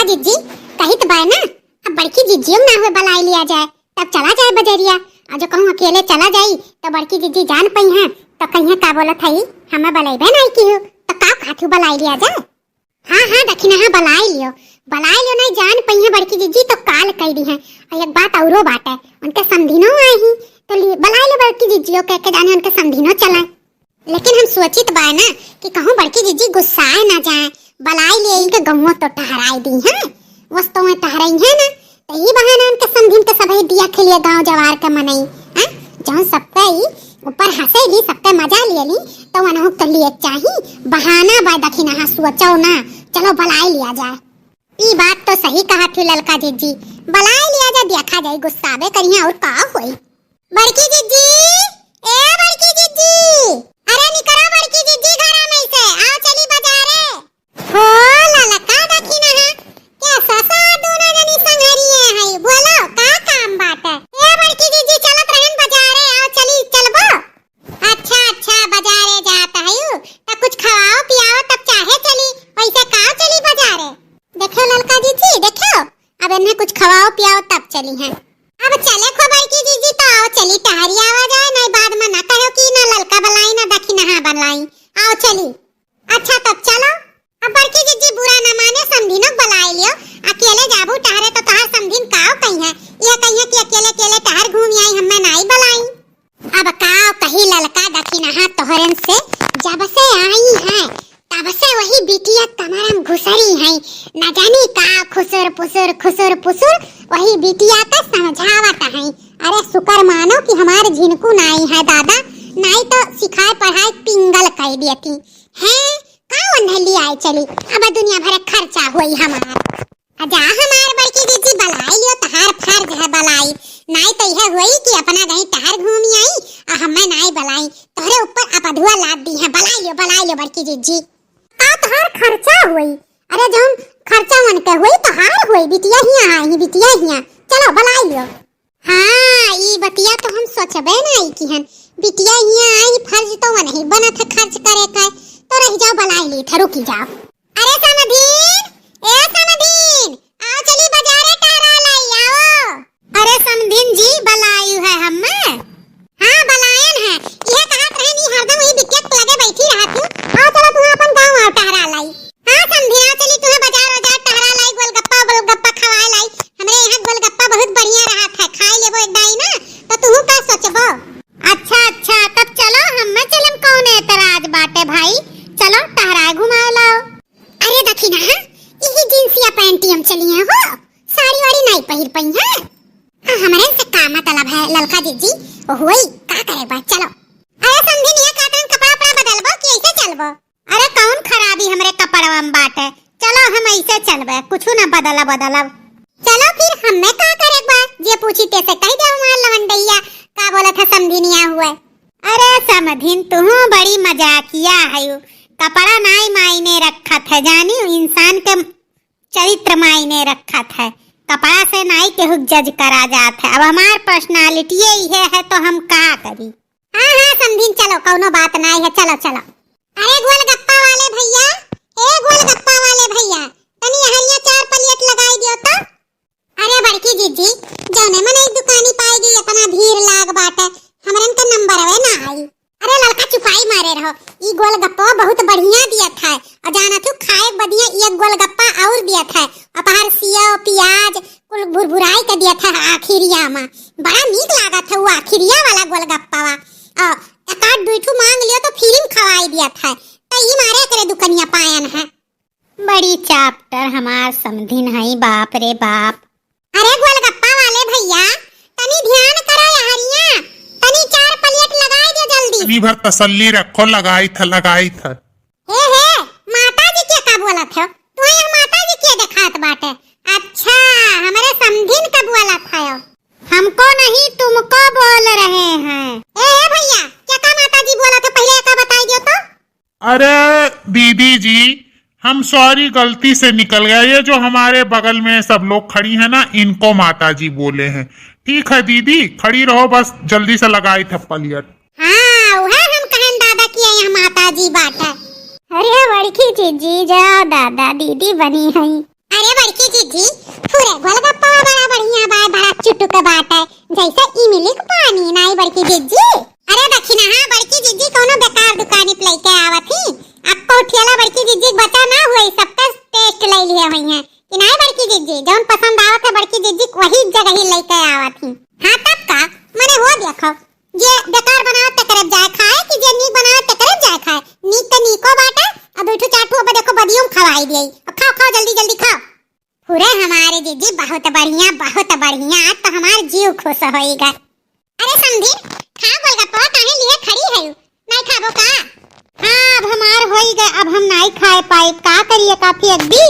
जिज्जी कही तो बाय ना, अब बड़की जिज्जियों ना हो बलाई लिया जाए तब चला जाए बजरिया। और जो कहूँ अकेले चला जाई तो बड़की जिज्जी जान पई है तो कहीं का बोलत है हमें बलाइबे नहीं की हो तो का खाथू बलाई लिया जाए। हाँ हाँ दखिना हाँ बलाई लियो नहीं जान पई है बड़की जिज्जी तो काल कह दी है। और एक बात औरो बात है उनके समधिनो आए ही तो बलाई लो बड़की जिज्जियों कह के जाने उनके समधिनो चलाए। लेकिन हम सोचित बाय ना कि कहूँ बड़की जिज्जी गुस्साए ना जाए, बलाई ले इनके गौवा तो टहराई दी है वस्तु में टहराई है ना तो ये बहाना उनके समधिन के सभी दिया खेलिए गांव जवार के मनई हैं जहाँ सबके ऊपर हंसेली सबके मजा लेली तो वनहु तो लिए चाहिए बहाना बाय दखिना हाँ सोचो ना चलो बलाई लिया जाए। ई बात तो सही कहा थी ललका जिज्जी, बलाई लिया जाए देखा जाए गुस्साबे करिए और का होई। बड़की जिज्जी ए बड़की जिज्जी अरे निकरो बड़की जिज्जी घरा में से आओ चली बाजारे। हो ललका दखिना है क्या ससा दोनों जनी संगरिए है बोलो का काम बात है। ए बड़की जिज्जी चलत रहन बाजारे आओ चली चलबो। अच्छा अच्छा बाजारे जाता है तो कुछ खवाओ पियाओ तब चाहे चली वैसे काओ चली बाजारे। देखो ललका जिज्जी देखो अब इन्हें कुछ खवाओ पियाओ तब चली है। अब चले खो बड़की जिज्जी तो आओ चली टहरी आवा जाए नहीं बाद में ना कहो कि ना ललका बलाई ना दखिना हाँ बलाई आओ चली। अच्छा तब चलो। अब बड़की जिज्जी बुरा न माने समधिनो बलाई लियो अकेले जाबू टहरे तो तहार समधिन काओ कही है ये कही है कि अकेले अकेले टहर घूम आई हमें नहीं बलाई। अब काओ कही ललका दखिना हाँ तोहरन से जब से आई है तब से वही बिटिया कमरम घुसरी है न जानी का खुसुर पुसुर वही बिटिया का समझावत है। अरे शुक्र मानो कि हमारे झिनकू नाई है दादा नहीं तो सिखाए पढ़ाई पिंगल कह देती है का नली आई चली। अब दुनिया भर खर्चा हुई हमार जा हमार बड़की जिज्जी बलाई लियो तहार फर्ज है बलाई नहीं तो यह हुई कि अपना कहीं टहर घूमी आई और हमें नहीं बलाई तोहरे ऊपर अपधुआ लाद दी है। बलाई लियो बड़की जिज्जी का तहार खर्चा हुई। अरे जौन खर्चा मन के हुई तो हार हुई बिटिया हिया चलो बलाई लियो। हाँ ई बतिया तो हम सोचबे नहीं की हन बिटिया हिया आई फर्ज तो नहीं बनत है खर्च करे का तो रह जाओ बलाई ली थरू की जाओ। अरे समधीन आओ चली बाजारे टहरा लाई आओ। अरे समधीन जी बलायु है हमें। हाँ बलायन है यह कहत रहनी हरदम वही बिटिया लगे बैठी रहत हूं आओ चलो तू अपन गांव आओ टहरा लाई। हाँ समधीन आओ चली तुम्हें बाजार टहरा लाई गोलगप्पा खवाए लाई हमरे यहाँ गोलगप्पा बहुत बढ़िया रहत है खाई लेबो एक दाई ना तो तू का सोचबो। अच्छा तब चलो हमें चलम कौन एतराज बाटे भाई चलो टहरा घुमा लाओ। अरे दखिना हाँ यही जींसिया पैंटी हम चली हैं हो साड़ी वाड़ी नहीं पहिर पई है। हाँ हमारे से का मतलब है ललका जिज्जी ओहोई का करे बा चलो। अरे समझी नहीं काटन कपड़ा बदलबो कि ऐसे चलबो। अरे कौन खराबी हमरे कपड़वा में बाटे चलो हम ऐसे चलबे कुछ ना बदलब चलो फिर हमें का करे बा जे पूछी ते से कह दे हमार लवंडैया का बोला था समधिनिया हुए। अरे समधिन तू बड़ी मजाकिया है कपड़ा नाई मायने रखत है जानी इंसान के चरित्र मायने रखत है कपड़ा से नाई के हुक जज करा जात है। अब हमार पर्सनालिटी यही है तो हम का करी। हाँ समधिन चलो कौनो बात नहीं है चलो। अरे गोलगप्पा वाले भैया तनी हरिया 4 प्लेट लगाई दियो तो। अरे बड़की जिज्जी जौने मन एक दुकानी पाएगी इतना भीड़ लाग बाटे हमरन का नंबर है ना आई। अरे लड़का चुपाई मारे रहो ई गोलगप्पा बहुत बढ़िया दिया था और जाना तू खाए बढ़िया एक गोलगप्पा और दिया था और बाहर सिया प्याज कुल भुरभुराई के दिया था आखिरिया में बड़ा नीक लागा था वो आखिरिया वाला गोलगप्पा वा एक आध दूठू मांग लियो तो फिल्म खवाई दिया था तो ई मारे करे दुकनिया पायन है। बड़ी चैप्टर हमार समधिन है बाप रे बाप। अरे गोलगप्पा वाले भैया तनी ध्यान करो हरिया तनी 4 प्लेट लगाई दे जल्दी। तनी भर तसल्ली रखो लगाई था। हे माता जी क्या बोला था तू यहाँ माता जी क्या दिखात बाटे। अच्छा हमारे समधिन का बोला था हमको नहीं तुमको बोल रहे हैं। ए भैया क्या का माता जी बोला था पहले का बताई दियो तो। अरे दीदी जी हम सॉरी गलती से निकल गया ये जो हमारे बगल में सब लोग खड़ी है ना इनको माता जी बोले हैं। ठीक है दीदी खड़ी रहो बस जल्दी से लगाई था प्लेट। हाँ वह हम कहन दादा की यहाँ माता जी बाटे। अरे बड़की जिज्जी जाओ दादा दीदी बनी है अरे बड़की जीजी पूरे गोलगप्पा बड़ा बढ़िया बा, बड़ा चुटुक बाट है जैसे इमली के पानी नाई बड़की जीजी। अरे दखिना हां बड़की जीजी कोनो बेकार दुकानी पे लेके आवत ही, आपको उठियाला बड़की जीजी बता ना हुई, सबका टेस्ट ले लिए हुई है कि नहीं बड़की जीजी, जौन पसंद आवत है बड़की जीजी वही जगह ही लेके आवत ही। हां तब का मने हो देखो जे बेकार बनावत त करब जाए खाए कि जे नीक बनावत त करब जाए खाए, नीक त नीको बाटे अब बैठो चाटू अब देखो बदियों खवाई देई, खाओ खाओ जल्दी जल्दी खाओ। पूरे हमारे जीजी बहुत बढ़िया तो हमार जीव खुश होएगा। अरे समझी खा गोलगप्पा काहे लिए खड़ी है, नहीं खाबो का? हां अब हमार होई गए, अब हम नहीं खाए पाए, का करिए का फेंक दी?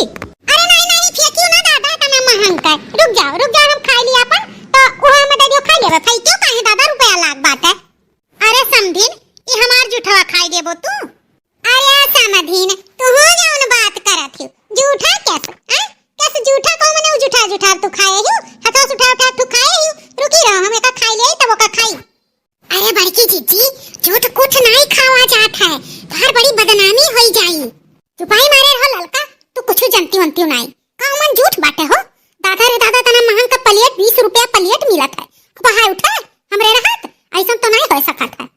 अरे नहीं फेंकियो ना दादा, तना महंग का, रुक जाओ हम खा लिया अपन तो ओहा में दे दियो खा लेबे, फेंकियो काहे दादा, रुपया लाख बात है। अरे समझी ई हमार जूठवा खाई देबो तू? अरे समझीन तू हो जौन बात करत हो जूठा कैसे जूठा को मने जूठा तू खाए हो, हथोस उठा तू खाए हो, रुकी रहो हम एका खाई ले तब ओका खाई। अरे बड़की जीजी झूठ कुछ नहीं खावा जात है, बाहर बड़ी बदनामी होई जाई, चुपाई मारे रहो ललका, तू कुछ जानती नहीं का मन झूठ बाटे हो, दादा रे दादा तना महंग का प्लेट 20 रुपया प्लेट मिलत है, बाहर उठा हमरे रहत ऐसा तो नहीं हो सकत है।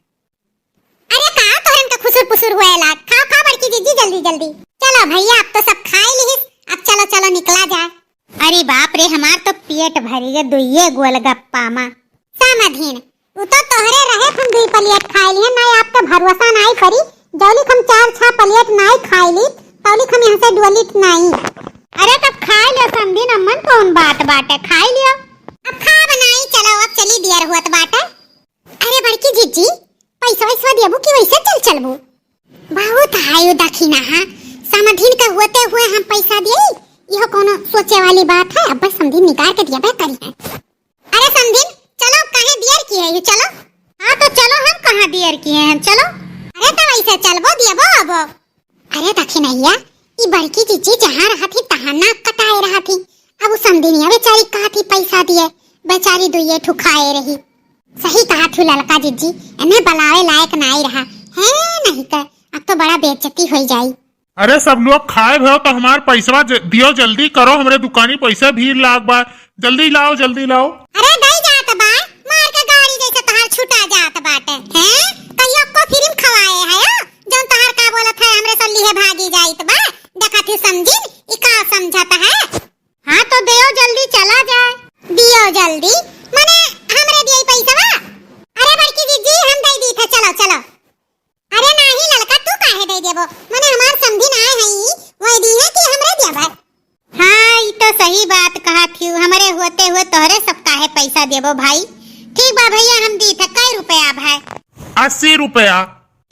अरे का तोरन का खुसुर पुसुर होएला, खा बड़की जीजी जल्दी चलो भैया अब तो सब खाई लिहिस, अब चलो निकला जाए। अरे बाप रे हमार तो पेट भरी है दुइये गोलगप्पा मा। समझीन उ तो तोहरे रहे हम 2 प्लेट खाई लिए, नहीं आपके भरोसा नहीं करी, जौली हम 4-6 प्लेट नहीं खाई ली तौली हम यहां से डोलिट नहीं। अरे तब खाई ले समझीन, अम्मन कौन बात बाटे, खाई लियो अब खा बनाई, चलो अब चली देर हुत बाटे। अरे बड़की जीजी पैसा देबू कि वैसे चलबू? बहुत आयु दखिना हां समझीन का होते हुए हम पैसा दिए, यह कोनो सोचे वाली बात है, अब बस समझीन निकाल के दिया बे करी है। अरे समझीन चलो काहे देर की है, चलो हां तो चलो हम कहां देर किए हैं चलो। अरे तो वैसे चलबो दियबो अब। अरे दखिनैया ई बड़की जीजी जहां रहत ही तहां ना कटाए रहत ही, अब समझीनिया बेचारी कहती पैसा दिए, बेचारी दुइये ठुकाए रही। सही कहा थू ललका जीजी, एने बलावे लायक नहीं रहा है, नहीं का अब तो बड़ा बेइज्जती हो जाई। अरे सब लोग खाए भो तो हमार पैसा दियो, जल्दी करो, हमरे दुकानी पैसा भीड़ लाग बा, जल्दी लाओ। अरे दई जात बा, मार के गाड़ी जैसे तहार छुटा जात बाटे हैं, कहियो को फिल्म खवाए है जोन तहार का बोलत है हमरे सल्ली है भागी जाइत बा, देखा तू समझिन ई का समझत है। हां तो दियो जल्दी चला जाए, दियो जल्दी मने हमरे दिए पैसा बा। अरे बड़की जीजी हम दई दी थे, चलो। अरे नहीं ललका तू काहे दे देबो, मने हमार समझी ना हई वही दी है कि हमरे देबा। हां ई तो सही बात कहा थी, हमरे होते हुए तोहरे सब काहे पैसा देबो भाई। ठीक बा भैया हम दी थे, कै रुपया भाई? 80 रुपया।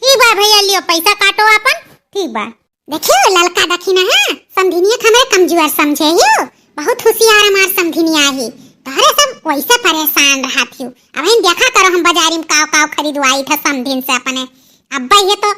ठीक बा भैया लियो पैसा काटो अपन, ठीक बा। देखियो ललका दखिना हां समझिनिया हमरे कमजोर समझे हियो, बहुत होशियार हमार समझिनिया ही, तोहरे सब वैसे परेशान रहत हियो। अब हम देखा करो हम बाजारी में काव खरीदवाई था समझिन से अपने, अब ये तो